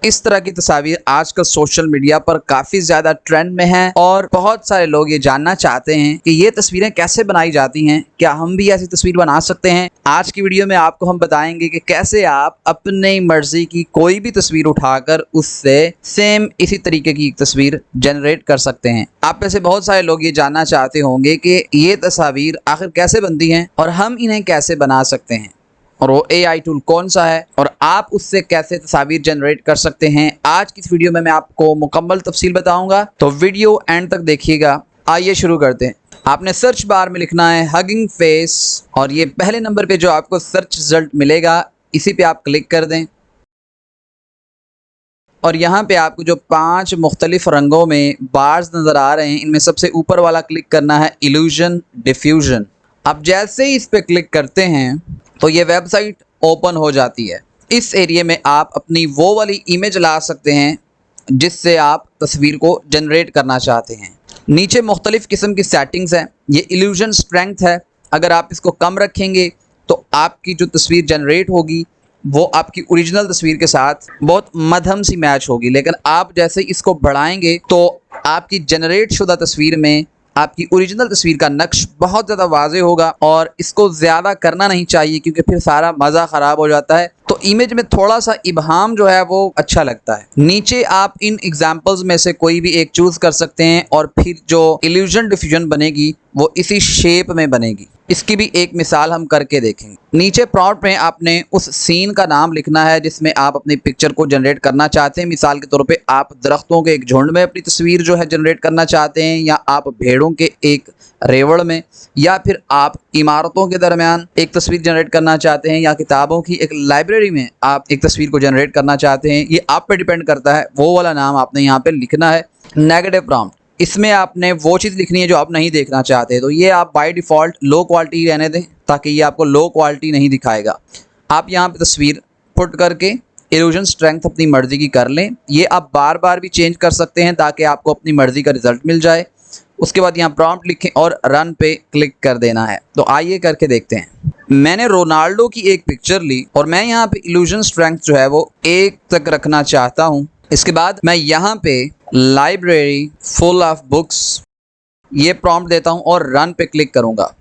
इस तरह की तस्वीर आजकल सोशल मीडिया पर काफी ज्यादा ट्रेंड में है और बहुत सारे लोग ये जानना चाहते हैं कि ये तस्वीरें कैसे बनाई जाती हैं, क्या हम भी ऐसी तस्वीर बना सकते हैं। आज की वीडियो में आपको हम बताएंगे कि कैसे आप अपनी मर्जी की कोई भी तस्वीर उठाकर उससे सेम इसी तरीके की एक तस्वीर जनरेट कर सकते हैं। आप में से बहुत सारे लोग ये जानना चाहते होंगे कि ये तस्वीर आखिर कैसे बनती हैं और हम इन्हें कैसे बना सकते हैं और वो AI टूल कौन सा है और आप उससे कैसे तस्वीर जनरेट कर सकते हैं। आज की इस वीडियो में मैं आपको मुकम्मल तफसील बताऊंगा, तो वीडियो एंड तक देखिएगा। आइए शुरू करते हैं। आपने सर्च बार में लिखना है हगिंग फेस और ये पहले नंबर पे जो आपको सर्च रिजल्ट मिलेगा इसी पे आप क्लिक कर दें और यहाँ पे आपको जो 5 मुख्तलिफ रंगों में बार्स नज़र आ रहे हैं इनमें सबसे ऊपर वाला क्लिक करना है इल्यूजन डिफ्यूजन। आप जैसे ही इस पे क्लिक करते हैं तो ये वेबसाइट ओपन हो जाती है। इस एरिया में आप अपनी वो वाली इमेज ला सकते हैं जिससे आप तस्वीर को जनरेट करना चाहते हैं। नीचे मुख्तलिफ किस्म की सेटिंग्स हैं। ये इल्यूजन स्ट्रेंथ है, अगर आप इसको कम रखेंगे तो आपकी जो तस्वीर जनरेट होगी वो आपकी ओरिजिनल तस्वीर के साथ बहुत मध्यम सी मैच होगी, लेकिन आप जैसे इसको बढ़ाएंगे तो आपकी जनरेट शुदा तस्वीर में आपकी ओरिजिनल तस्वीर का नक्श बहुत ज़्यादा वाज़े होगा और इसको ज़्यादा करना नहीं चाहिए क्योंकि फिर सारा मज़ा ख़राब हो जाता है। तो इमेज में थोड़ा सा इबहाम जो है वो अच्छा लगता है। नीचे आप इन एग्जाम्पल्स में से कोई भी एक चूज़ कर सकते हैं और फिर जो इल्यूजन डिफ्यूजन बनेगी वो इसी शेप में बनेगी। इसकी भी एक मिसाल हम करके देखेंगे। नीचे प्रॉम्प्ट में आपने उस सीन का नाम लिखना है जिसमें आप अपनी पिक्चर को जनरेट करना चाहते हैं। मिसाल के तौर पे आप दरख्तों के एक झुंड में अपनी तस्वीर जो है जनरेट करना चाहते हैं, या आप भेड़ों के एक रेवड़ में, या फिर आप इमारतों के दरमियान एक तस्वीर जनरेट करना चाहते हैं, या किताबों की एक लाइब्रेरी में आप एक तस्वीर को जनरेट करना चाहते हैं। ये आप पे डिपेंड करता है। वो वाला नाम आपने यहाँ पे लिखना है। नेगेटिव प्रॉम्प्ट, इसमें आपने वो चीज़ लिखनी है जो आप नहीं देखना चाहते। तो ये आप बाय डिफ़ॉल्ट लो क्वालिटी रहने दें ताकि ये आपको लो क्वालिटी नहीं दिखाएगा। आप यहाँ पे तस्वीर पुट करके इल्यूजन स्ट्रेंथ अपनी मर्ज़ी की कर लें। ये आप बार बार भी चेंज कर सकते हैं ताकि आपको अपनी मर्ज़ी का रिज़ल्ट मिल जाए। उसके बाद यहाँ प्रॉम्प्ट लिखें और रन पे क्लिक कर देना है। तो आइए करके देखते हैं। मैंने रोनाल्डो की एक पिक्चर ली और मैं यहाँ पे इल्यूजन स्ट्रेंथ जो है वो 1 तक रखना चाहता हूँ। इसके बाद मैं यहाँ पे लाइब्रेरी फुल ऑफ बुक्स ये प्रॉम्प्ट देता हूँ और रन पे क्लिक करूँगा।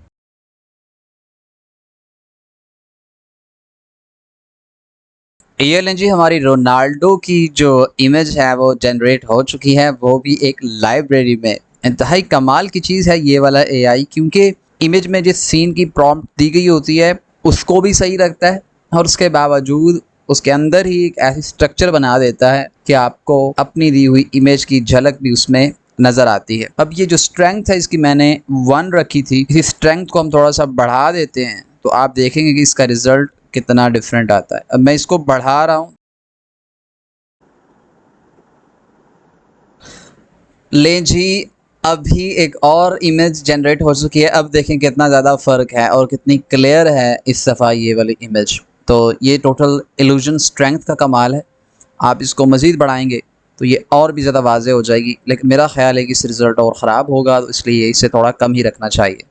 ये लें जी, हमारी रोनाल्डो की जो इमेज है वो जनरेट हो चुकी है, वो भी एक लाइब्रेरी में। इंतहाई कमाल की चीज़ है ये वाला AI, क्योंकि इमेज में जिस सीन की प्रॉम्प्ट दी गई होती है उसको भी सही रखता है और उसके बावजूद उसके अंदर ही एक ऐसी स्ट्रक्चर बना देता है कि आपको अपनी दी हुई इमेज की झलक भी उसमें नज़र आती है। अब ये जो स्ट्रेंथ है इसकी मैंने 1 रखी थी, इस स्ट्रेंथ को हम थोड़ा सा बढ़ा देते हैं तो आप देखेंगे कि इसका रिज़ल्ट कितना डिफरेंट आता है। अब मैं इसको बढ़ा रहा हूँ। ले जी, अभी एक और इमेज जनरेट हो चुकी है। अब देखें कितना ज़्यादा फ़र्क है और कितनी क्लियर है इस दफ़ा ये वाली इमेज। तो ये टोटल इल्यूजन स्ट्रेंथ का कमाल है। आप इसको मज़ीद बढ़ाएंगे तो ये और भी ज़्यादा वाज़े हो जाएगी, लेकिन मेरा ख़्याल है कि इस रिज़ल्ट और ख़राब होगा, तो इसलिए इसे थोड़ा कम ही रखना चाहिए।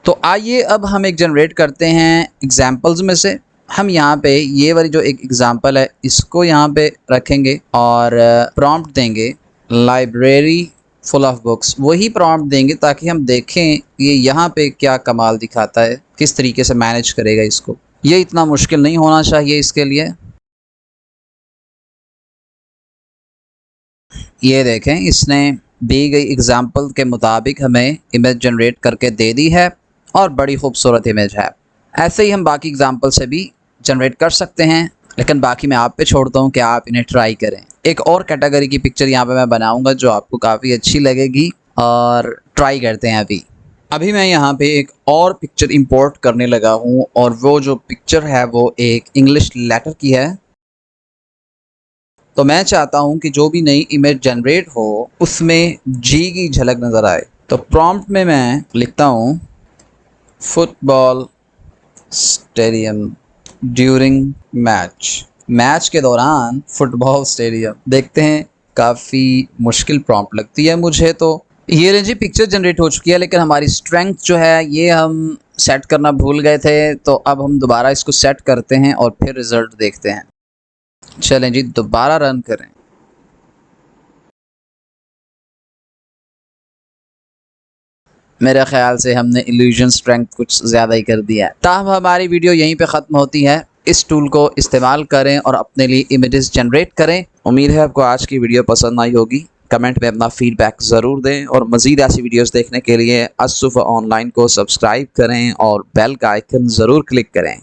तो आइए अब हम एक जनरेट करते हैं एग्जाम्पल्स में से। हम यहाँ पे ये वाली जो एक एग्ज़ाम्पल है इसको यहाँ पे रखेंगे और प्रॉम्प्ट देंगे लाइब्रेरी फुल ऑफ बुक्स। वही प्रॉम्प्ट देंगे ताकि हम देखें ये यहाँ पे क्या कमाल दिखाता है, किस तरीके से मैनेज करेगा इसको। ये इतना मुश्किल नहीं होना चाहिए इसके लिए। ये देखें, इसने दी गई एग्जाम्पल के मुताबिक हमें इमेज जनरेट करके दे दी है और बड़ी खूबसूरत इमेज है। ऐसे ही हम बाकी एग्जाम्पल से भी जनरेट कर सकते हैं, लेकिन बाकी मैं आप पे छोड़ता हूँ कि आप इन्हें ट्राई करें। एक और कैटेगरी की पिक्चर यहाँ पे मैं बनाऊँगा जो आपको काफ़ी अच्छी लगेगी, और ट्राई करते हैं। अभी मैं यहाँ पे एक और पिक्चर इंपोर्ट करने लगा हूँ और वो जो पिक्चर है वो एक इंग्लिश लेटर की है। तो मैं चाहता हूँ कि जो भी नई इमेज जनरेट हो उसमें जी की झलक नज़र आए। तो प्रॉम्प्ट में मैं लिखता हूँ football stadium during match. Match के दौरान फुटबॉल स्टेडियम। देखते हैं, काफ़ी मुश्किल प्रॉम्प्ट लगती है मुझे। तो ये रही जी, पिक्चर जनरेट हो चुकी है, लेकिन हमारी स्ट्रेंथ जो है ये हम सेट करना भूल गए थे। तो अब हम दोबारा इसको सेट करते हैं और फिर रिज़ल्ट देखते हैं। चलें जी, दोबारा रन करें। मेरे ख्याल से हमने इल्यूजन स्ट्रेंथ कुछ ज़्यादा ही कर दिया है। ताहम हमारी वीडियो यहीं पे ख़त्म होती है। इस टूल को इस्तेमाल करें और अपने लिए इमेजेस जनरेट करें। उम्मीद है आपको आज की वीडियो पसंद आई होगी। कमेंट में अपना फीडबैक ज़रूर दें और मज़ीद ऐसी वीडियोस देखने के लिए असुफ़ ऑनलाइन को सब्सक्राइब करें और बेल का आइकन ज़रूर क्लिक करें।